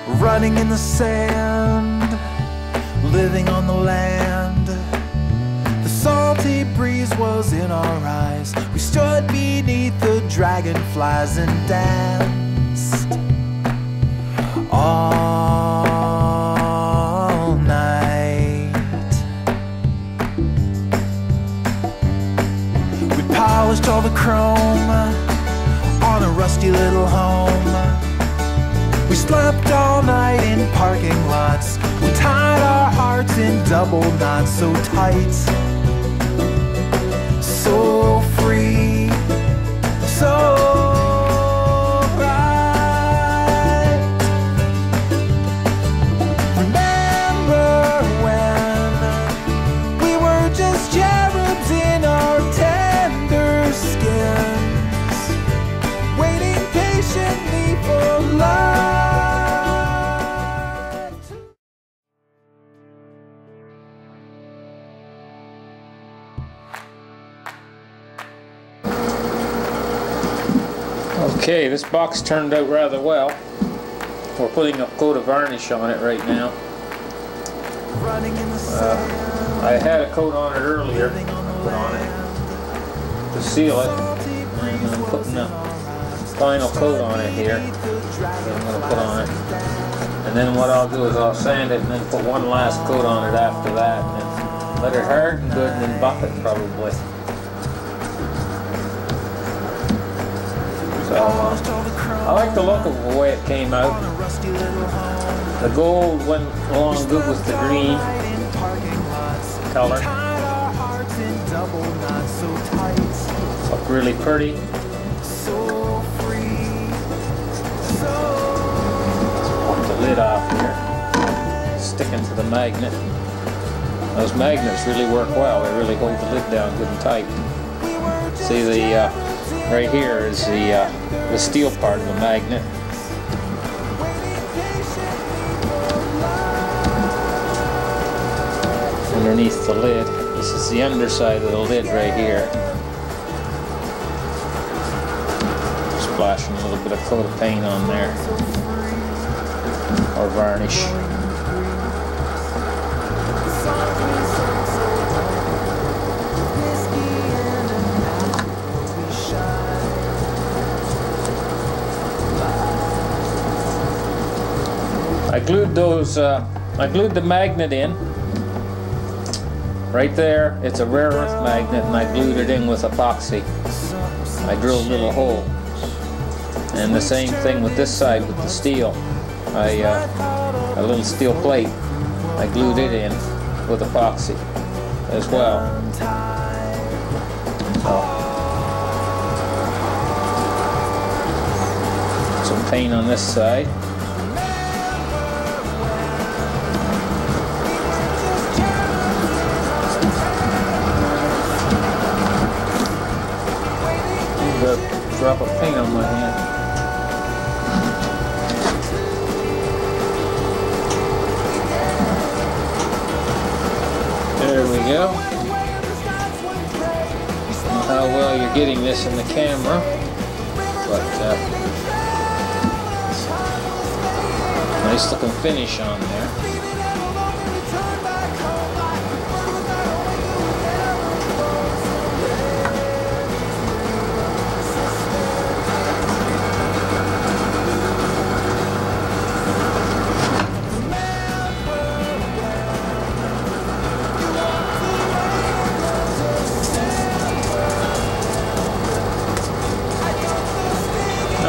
running in the sand, living on the land. The salty breeze was in our eyes. We stood beneath the dragonflies and danced all night. We polished all the chrome on a rusty little home. We slept all night in parking lots. We tied our hearts in double knots, so tight, so free, so right. Remember when we were just cherubs in our tender skins, waiting patiently for love. Okay, this box turned out rather well. We're putting a coat of varnish on it right now. I had a coat on it earlier, I put on it to seal it, and I'm putting a final coat on it here that I'm going to put on it. And then what I'll do is I'll sand it and then put one last coat on it after that, and let it harden good and then buff it probably. So, I like the look of the way it came out. The gold went along good with the green color. Looked really pretty. Pop the lid off here. Sticking to the magnet. Those magnets really work well. They really hold the lid down good and tight. See the right here is the steel part of the magnet. Underneath the lid. This is the underside of the lid right here. Splashing a little bit of coat of paint on there. Or varnish. I glued the magnet in. Right there, it's a rare earth magnet, and I glued it in with epoxy. I drilled a little hole. And the same thing with this side with the steel. A little steel plate. I glued it in with epoxy as well. So, some paint on this side. Drop of paint on my hand. There we go. I don't know how well you're getting this in the camera, but nice looking finish on there.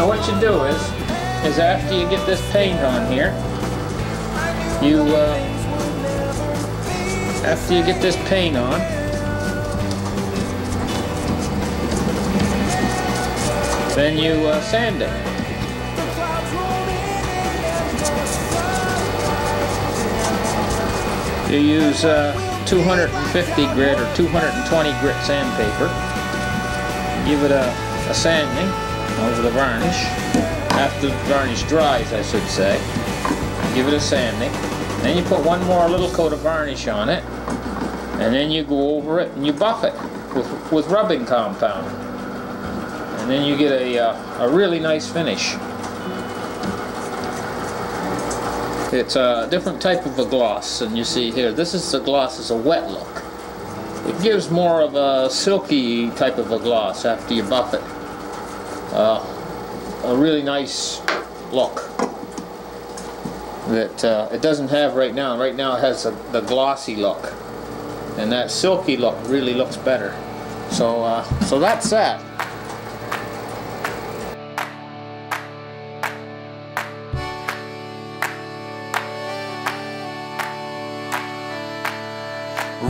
What you do is after you get this paint on here, after you get this paint on, then you sand it. You use 250 grit or 220 grit sandpaper. Give it a sanding over the varnish. After the varnish dries, I should say. Give it a sanding. Then you put one more little coat of varnish on it, and then you go over it and you buff it with rubbing compound. And then you get a really nice finish. It's a different type of a gloss, and you see here, this is the gloss is a wet look. It gives more of a silky type of a gloss after you buff it. A really nice look that it doesn't have right now. Right now it has the glossy look, and that silky look really looks better. So so that's that.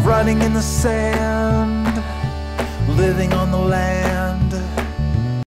Running in the sand, living on the land.